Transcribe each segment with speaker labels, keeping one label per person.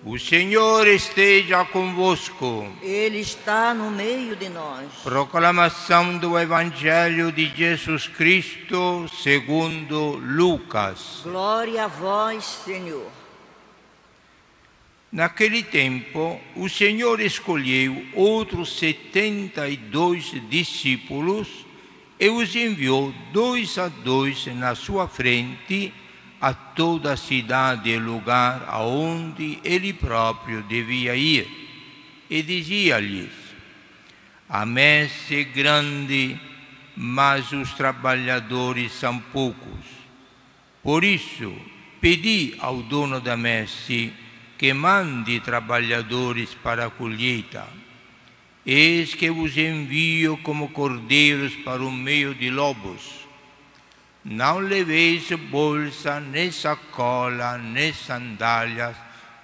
Speaker 1: O Senhor esteja convosco.
Speaker 2: Ele está no meio de nós.
Speaker 1: Proclamação do Evangelho de Jesus Cristo segundo Lucas.
Speaker 2: Glória a vós, Senhor.
Speaker 1: Naquele tempo, o Senhor escolheu outros 72 discípulos e os enviou 2 a 2 na sua frente a toda a cidade e lugar aonde ele próprio devia ir. E dizia-lhes: a messe é grande, mas os trabalhadores são poucos. Por isso, pedi ao dono da messe que mande trabalhadores para a colheita. Eis que vos envio como cordeiros para o meio de lobos. Não leveis bolsa, nem sacola, nem sandálias,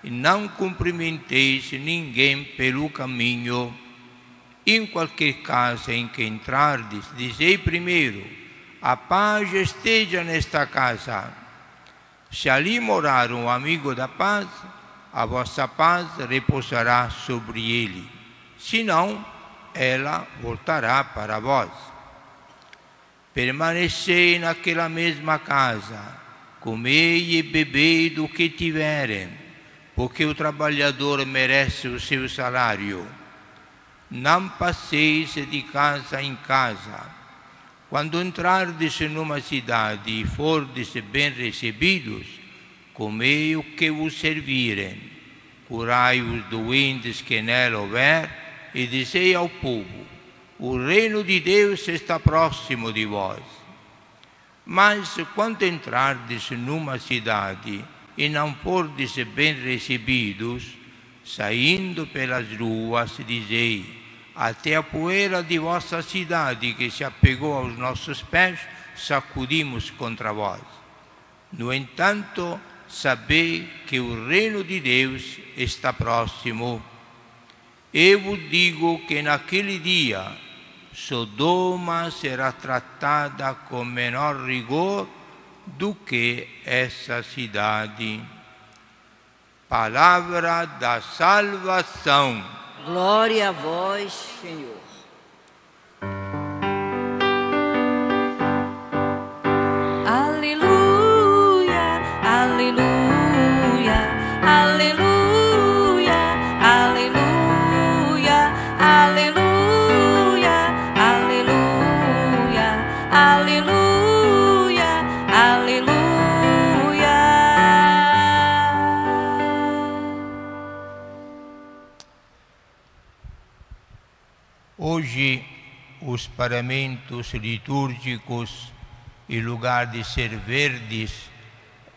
Speaker 1: e não cumprimenteis ninguém pelo caminho. Em qualquer casa em que entrardes, dizei primeiro: a paz esteja nesta casa. Se ali morar um amigo da paz, a vossa paz repousará sobre ele. Senão, ela voltará para vós. Permanecei naquela mesma casa, comei e bebei do que tiverem, porque o trabalhador merece o seu salário. Não passeis de casa em casa. Quando entrardes numa cidade e fordes bem recebidos, comei o que vos servirem, curai os doentes que nela houver, e dizei ao povo: o reino de Deus está próximo de vós. Mas quando entrardes numa cidade e não fordes bem recebidos, saindo pelas ruas, dizei: até a poeira de vossa cidade que se apegou aos nossos pés, sacudimos contra vós. No entanto, sabei que o reino de Deus está próximo. Eu vos digo que naquele dia Sodoma será tratada com menor rigor do que essa cidade. Palavra da salvação.
Speaker 2: Glória a vós, Senhor.
Speaker 3: Aleluia, aleluia, aleluia, aleluia, aleluia, aleluia, aleluia, aleluia.
Speaker 1: Hoje, os paramentos litúrgicos, em lugar de ser verdes,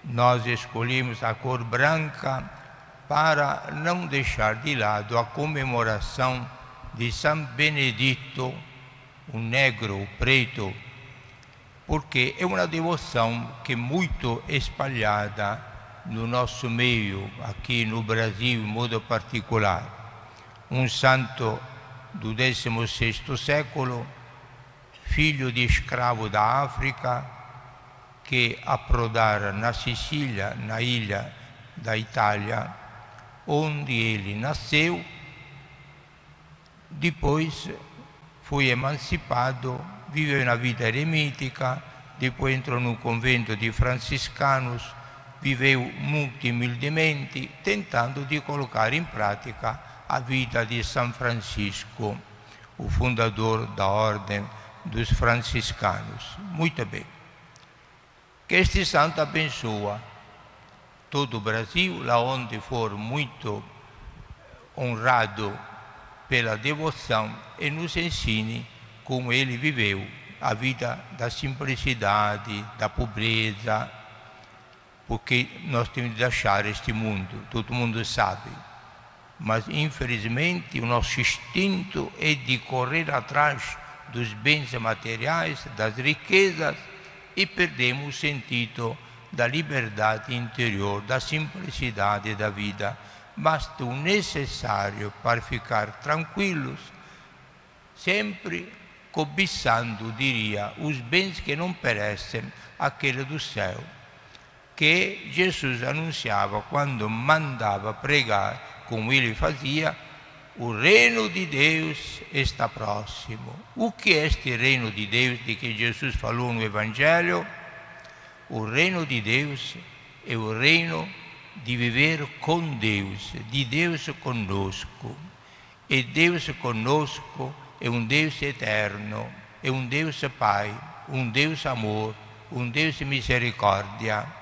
Speaker 1: nós escolhemos a cor branca para não deixar de lado a comemoração de São Benedito, o negro, o preto, porque é uma devoção que é muito espalhada no nosso meio, aqui no Brasil, em modo particular. Um santo do 16º século, filho de escravo da África, que aprodara na Sicília, na ilha da Itália, onde ele nasceu. Depois foi emancipado, viveu na vida eremítica, depois entrou no convento de franciscanos, viveu muito humildemente, tentando de colocar em prática a vida de São Francisco, o fundador da ordem dos franciscanos. Muito bem. Que este santo abençoa todo o Brasil, lá onde for muito honrado pela devoção, e nos ensine como ele viveu a vida da simplicidade, da pobreza, porque nós temos de deixar este mundo, todo mundo sabe. Mas, infelizmente, o nosso instinto é de correr atrás dos bens materiais, das riquezas, e perdemos o sentido da liberdade interior, da simplicidade da vida. Basta o necessário para ficar tranquilos, sempre cobiçando, diria, os bens que não perecem, aquele do céu. que Jesus anunciava quando mandava pregar, como ele fazia: o reino de Deus está próximo. O que é este reino de Deus de que Jesus falou no Evangelho? O reino de Deus é o reino de viver com Deus, de Deus conosco. E Deus conosco é um Deus eterno, é um Deus Pai, um Deus amor, um Deus misericórdia.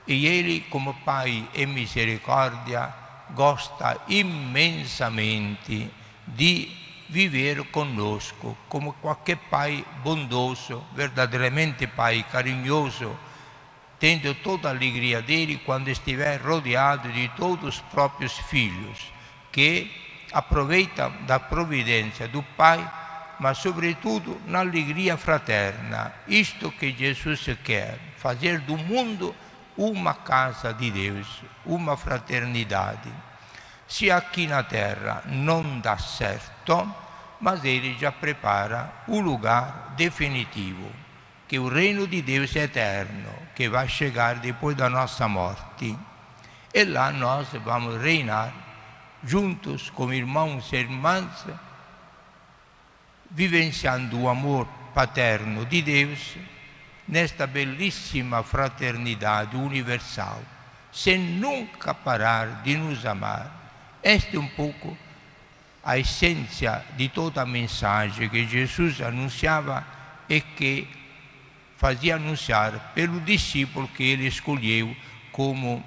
Speaker 1: E Ele, como Pai e misericórdia, gosta imensamente de viver conosco, como qualquer Pai bondoso, verdadeiramente Pai carinhoso, tendo toda a alegria dele quando estiver rodeado de todos os próprios filhos, que aproveitam da providência do Pai, mas sobretudo na alegria fraterna. Isto que Jesus quer, fazer do mundo uma casa de Deus, uma fraternidade. Se aqui na terra não dá certo, mas Ele já prepara o lugar definitivo, que o reino de Deus é eterno, que vai chegar depois da nossa morte. E lá nós vamos reinar juntos como irmãos e irmãs, vivenciando o amor paterno de Deus, nesta belíssima fraternidade universal, sem nunca parar de nos amar. Esta é um pouco a essência de toda a mensagem que Jesus anunciava e que fazia anunciar pelo discípulo que ele escolheu, como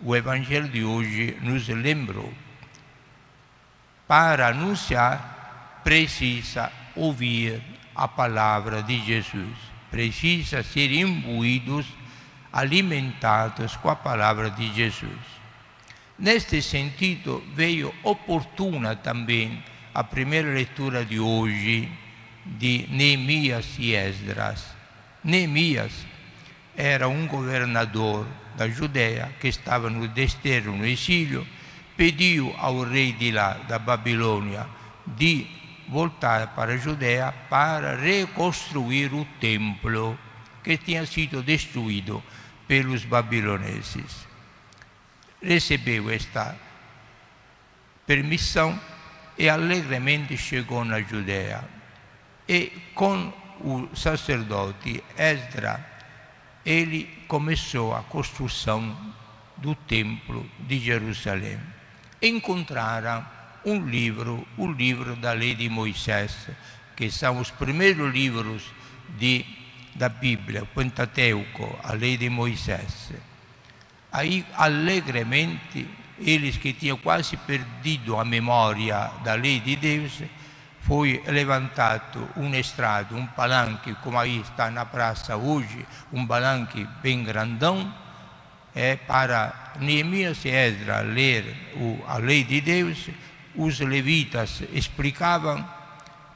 Speaker 1: o Evangelho de hoje nos lembrou. Para anunciar, precisa ouvir a palavra de Jesus, precisa ser imbuídos, alimentados com a palavra de Jesus. Neste sentido, veio oportuna também a primeira leitura de hoje de Neemias e Esdras. Neemias era um governador da Judeia que estava no desterro, no exílio, pediu ao rei de lá, da Babilônia, de voltar para a Judeia para reconstruir o templo que tinha sido destruído pelos babiloneses. Recebeu esta permissão e alegremente chegou na Judeia. E com o sacerdote Esdras, ele começou a construção do templo de Jerusalém. Encontraram um livro, o livro da lei de Moisés, que são os primeiros livros da Bíblia, o Pentateuco, a lei de Moisés. Aí, alegremente, eles que tinham quase perdido a memória da lei de Deus, foi levantado um estrado, um palanque, como aí está na praça hoje, um palanque bem grandão, para Neemias e Esdras ler a lei de Deus. Os levitas explicavam,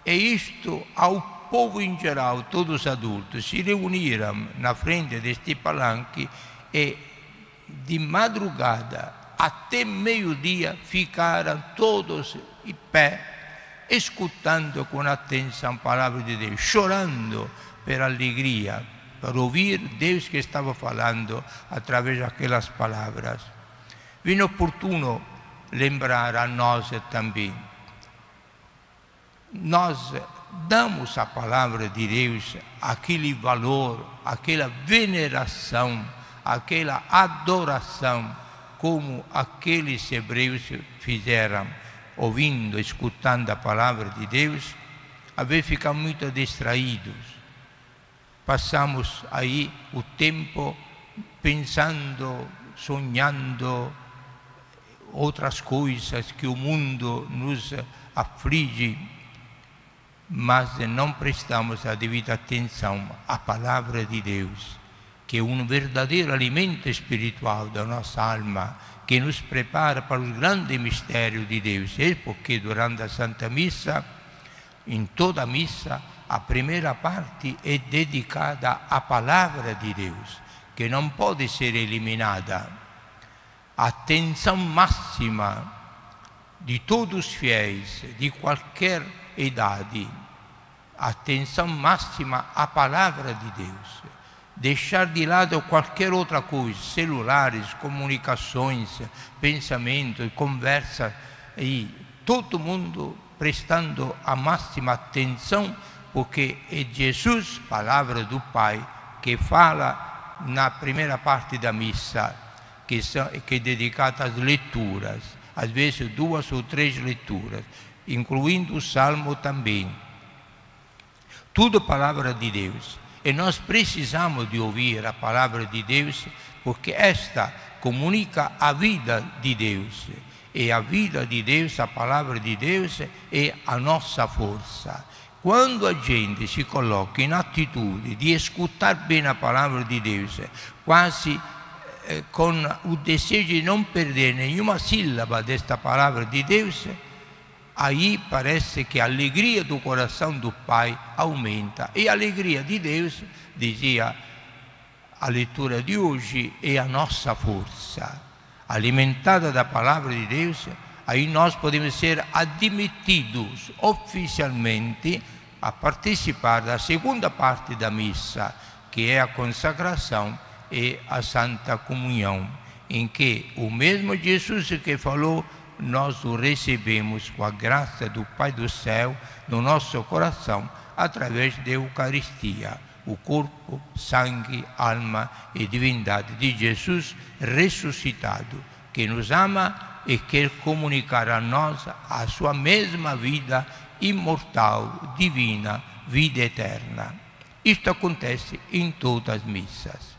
Speaker 1: e isto ao povo em geral, todos os adultos, se reuniram na frente deste palanque e de madrugada até meio-dia ficaram todos em pé, escutando com atenção a palavra de Deus, chorando por alegria, para ouvir Deus que estava falando através daquelas palavras. Vem oportuno lembrar a nós também. Nós damos à palavra de Deus aquele valor, aquela veneração, aquela adoração, como aqueles hebreus fizeram, ouvindo, escutando a palavra de Deus. Às vezes ficamos muito distraídos. Passamos aí o tempo pensando, sonhando outras coisas que o mundo nos aflige, mas não prestamos a devida atenção à palavra de Deus, que é um verdadeiro alimento espiritual da nossa alma, que nos prepara para os grandes mistérios de Deus. É porque durante a Santa Missa, em toda a missa, a primeira parte é dedicada à palavra de Deus, que não pode ser eliminada. A atenção máxima de todos os fiéis, de qualquer idade, a atenção máxima à palavra de Deus. deixar de lado qualquer outra coisa, celulares, comunicações, pensamento, conversa, e todo mundo prestando a máxima atenção, porque é Jesus, palavra do Pai, que fala na primeira parte da missa, que é dedicada às leituras, às vezes 2 ou 3 leituras, incluindo o Salmo também. Tudo palavra de Deus. E nós precisamos de ouvir a palavra de Deus, porque esta comunica a vida de Deus. E a vida de Deus, a palavra de Deus, é a nossa força. Quando a gente se coloca em atitude de escutar bem a palavra de Deus, quase com o desejo de não perder nenhuma sílaba desta palavra de Deus, aí parece que a alegria do coração do Pai aumenta. E a alegria de Deus, dizia a leitura de hoje, é a nossa força. Alimentada da palavra de Deus, aí nós podemos ser admitidos oficialmente a participar da segunda parte da missa, que é a consagração e a Santa Comunhão, em que o mesmo Jesus que falou, nós o recebemos com a graça do Pai do céu no nosso coração, através da Eucaristia, o corpo, sangue, alma e divindade de Jesus ressuscitado, que nos ama e quer comunicar a nós a sua mesma vida imortal, divina, vida eterna. Isto acontece em todas as missas.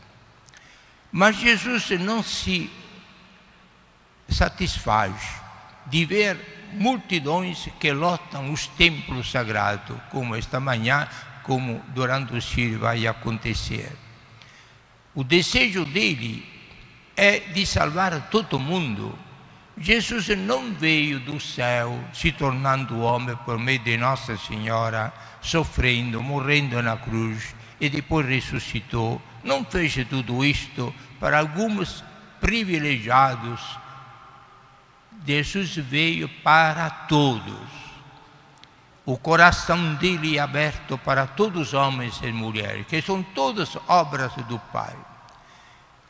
Speaker 1: Mas Jesus não se satisfaz de ver multidões que lotam os templos sagrados, como esta manhã, como durante o Sírio vai acontecer. O desejo dele é de salvar todo mundo. Jesus não veio do céu se tornando homem por meio de Nossa Senhora, sofrendo, morrendo na cruz e depois ressuscitou. Não fez tudo isto para alguns privilegiados. Jesus veio para todos. O coração dele é aberto para todos os homens e mulheres, que são todas obras do Pai.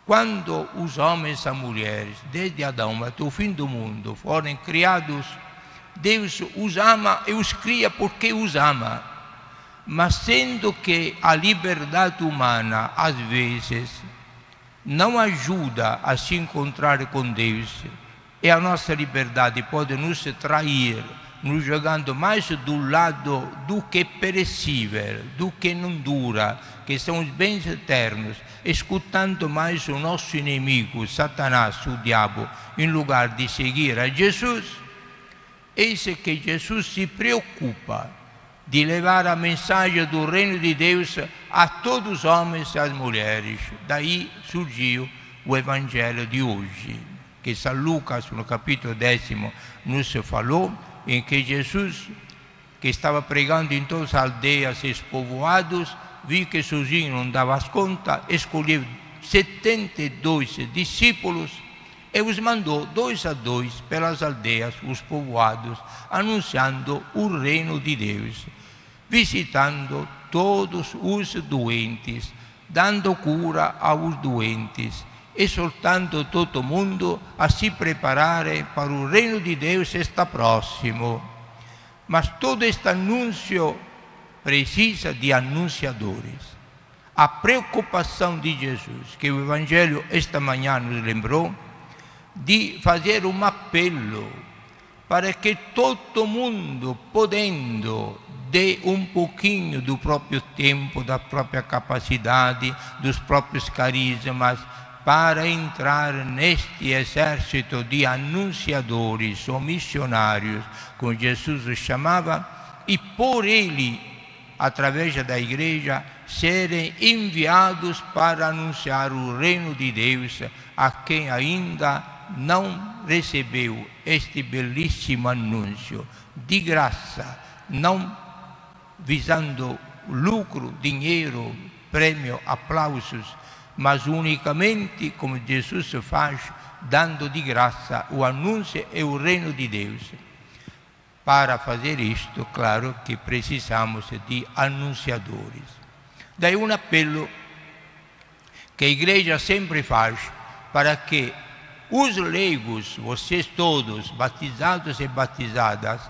Speaker 1: Quando os homens e as mulheres, desde Adão até o fim do mundo, foram criados, Deus os ama e os cria porque os ama. Mas sendo que a liberdade humana, às vezes, não ajuda a se encontrar com Deus, e a nossa liberdade pode nos trair, nos jogando mais do lado do que é perecível, do que não dura, que são os bens eternos, escutando mais o nosso inimigo, Satanás, o diabo, em lugar de seguir a Jesus. Eis que Jesus se preocupa de levar a mensagem do reino de Deus a todos os homens e as mulheres. Daí surgiu o Evangelho de hoje, que São Lucas, no capítulo 10, nos falou, em que Jesus, que estava pregando em todas as aldeias e povoados, viu que sozinho não dava as contas, escolheu 72 discípulos e os mandou 2 a 2 pelas aldeias, os povoados, anunciando o reino de Deus, visitando todos os doentes, dando cura aos doentes, exortando todo mundo a se prepararem para o reino de Deus está próximo. Mas todo este anúncio precisa de anunciadores. A preocupação de Jesus, que o Evangelho esta manhã nos lembrou, de fazer um apelo para que todo mundo, podendo, dê um pouquinho do próprio tempo, da própria capacidade, dos próprios carismas, para entrar neste exército de anunciadores ou missionários, como Jesus os chamava, e por ele, através da igreja, serem enviados para anunciar o reino de Deus a quem ainda não recebeu este belíssimo anúncio, de graça, não visando lucro, dinheiro, prêmio, aplausos, mas unicamente, como Jesus faz, dando de graça o anúncio e o reino de Deus. Para fazer isto, claro que precisamos de anunciadores. Daí um apelo que a igreja sempre faz para que os leigos, vocês todos, batizados e batizadas,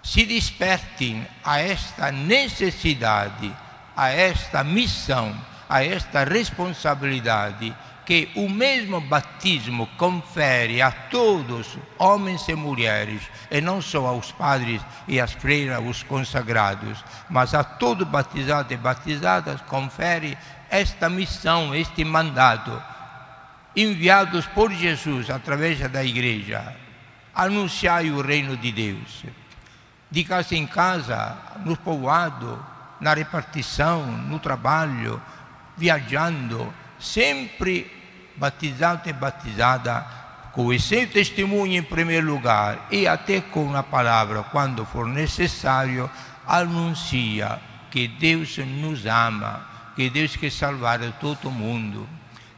Speaker 1: se despertem a esta necessidade, a esta missão, a esta responsabilidade que o mesmo batismo confere a todos, homens e mulheres, e não só aos padres e às freiras, os consagrados, mas a todos batizados e batizadas, confere esta missão, este mandato, enviados por Jesus através da igreja. Anunciai o reino de Deus. De casa em casa, no povoado, na repartição, no trabalho, viajando, sempre batizado e batizada, com o seu testemunho em primeiro lugar e até com a palavra, quando for necessário, anuncia que Deus nos ama, que Deus quer salvar todo mundo,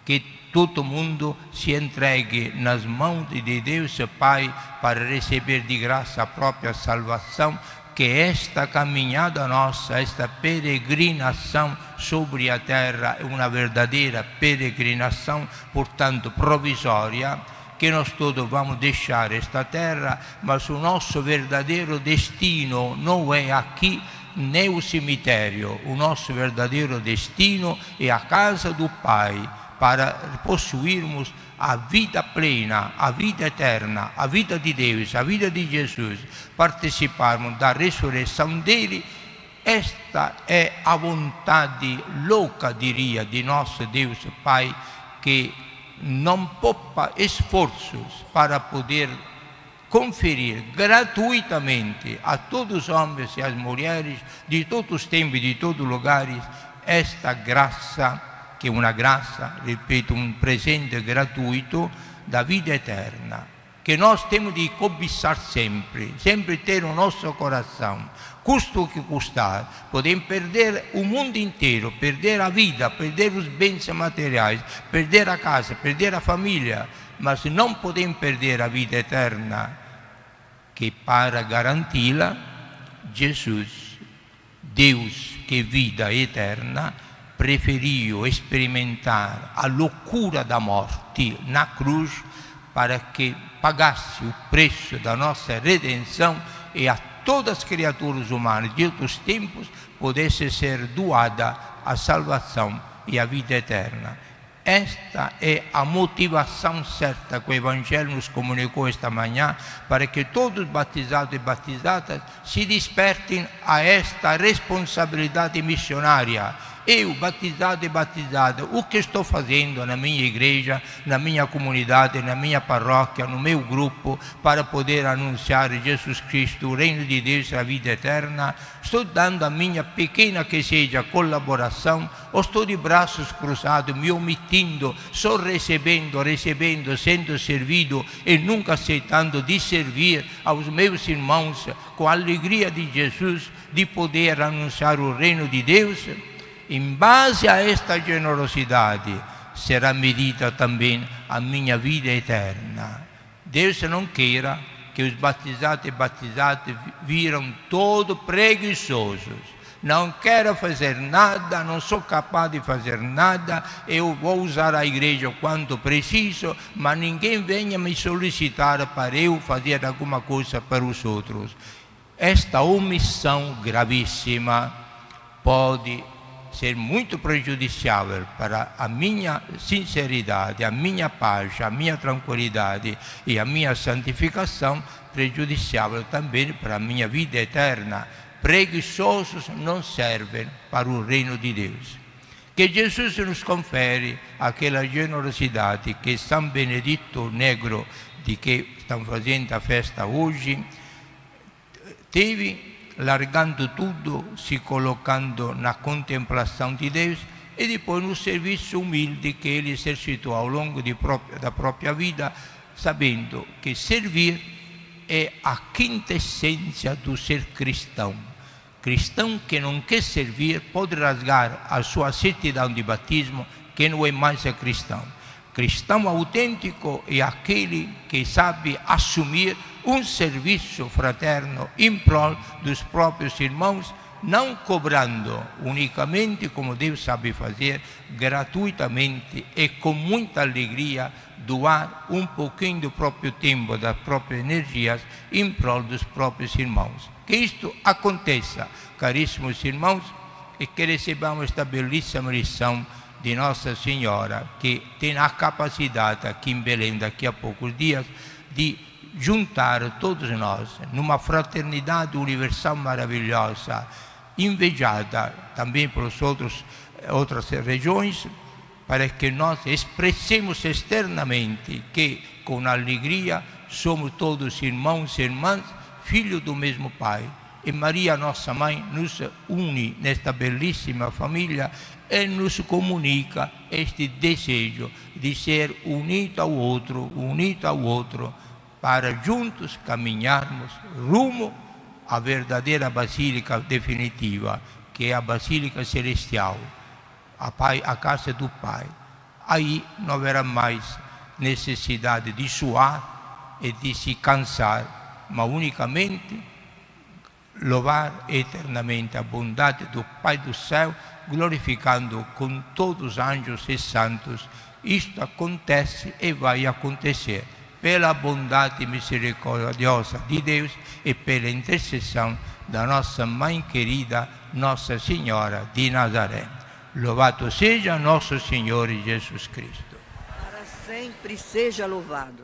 Speaker 1: que todo mundo se entregue nas mãos de Deus Pai para receber de graça a própria salvação, que esta caminhada nossa, esta peregrinação sobre a terra é uma verdadeira peregrinação, portanto provisória, que nós todos vamos deixar esta terra, mas o nosso verdadeiro destino não é aqui nem o cemitério, o nosso verdadeiro destino é a casa do Pai, para possuirmos a vida plena, a vida eterna, a vida de Deus, a vida de Jesus, participarmos da ressurreição dele. Esta é a vontade louca, diria, de nosso Deus Pai, que não poupa esforços para poder conferir gratuitamente a todos os homens e as mulheres de todos os tempos e de todos os lugares esta graça, que é uma graça, repito, um presente gratuito da vida eterna, que nós temos de cobiçar sempre, sempre ter no nosso coração, custa o que custar. Podemos perder o mundo inteiro, perder a vida, perder os bens materiais, perder a casa, perder a família, mas não podemos perder a vida eterna, que para garanti-la, Jesus, Deus, que é vida eterna, preferiu experimentar a loucura da morte na cruz para que pagasse o preço da nossa redenção e a todas as criaturas humanas de outros tempos pudesse ser doada a salvação e a vida eterna. Esta é a motivação certa que o Evangelho nos comunicou esta manhã, para que todos batizados e batizadas se despertem a esta responsabilidade missionária. Eu, batizado e batizada, o que estou fazendo na minha igreja, na minha comunidade, na minha paróquia, no meu grupo, para poder anunciar Jesus Cristo, o reino de Deus e a vida eterna? Estou dando a minha pequena que seja colaboração, ou estou de braços cruzados, me omitindo, só recebendo, sendo servido e nunca aceitando de servir aos meus irmãos com a alegria de Jesus, de poder anunciar o reino de Deus? Em base a esta generosidade será medida também a minha vida eterna. Deus não queira que os batizados e batizadas viram todos preguiçosos. Não quero fazer nada, não sou capaz de fazer nada, eu vou usar a igreja quando preciso, mas ninguém venha me solicitar para eu fazer alguma coisa para os outros. Esta omissão gravíssima pode ser muito prejudicial para a minha sinceridade, a minha paz, a minha tranquilidade e a minha santificação, prejudicial também para a minha vida eterna. Preguiçosos não servem para o reino de Deus. Que Jesus nos confere aquela generosidade que São Benedito Negro, de que estão fazendo a festa hoje, teve, largando tudo, se colocando na contemplação de Deus e depois no serviço humilde que ele exercitou ao longo da própria vida, sabendo que servir é a quintessência do ser cristão. Cristão que não quer servir pode rasgar a sua certidão de batismo, que não é mais cristão. Cristão autêntico é aquele que sabe assumir um serviço fraterno em prol dos próprios irmãos, não cobrando, unicamente como Deus sabe fazer, gratuitamente e com muita alegria, doar um pouquinho do próprio tempo, das próprias energias, em prol dos próprios irmãos. Que isto aconteça, caríssimos irmãos, e que recebamos esta belíssima lição de Nossa Senhora, que tem a capacidade aqui em Belém, daqui a poucos dias, de juntar todos nós numa fraternidade universal maravilhosa, invejada também pelas outras regiões, para que nós expressemos externamente que, com alegria, somos todos irmãos e irmãs, filhos do mesmo Pai. E Maria, nossa Mãe, nos une nesta belíssima família e nos comunica este desejo de ser unido ao outro, para juntos caminharmos rumo à verdadeira Basílica definitiva, que é a Basílica Celestial, a casa do Pai. Aí não haverá mais necessidade de suar e de se cansar, mas unicamente louvar eternamente a bondade do Pai do céu, glorificando com todos os anjos e santos. Isto acontece e vai acontecer pela bondade misericordiosa de Deus e pela intercessão da nossa Mãe querida, Nossa Senhora de Nazaré. Louvado seja nosso Senhor Jesus Cristo.
Speaker 2: Para sempre seja louvado.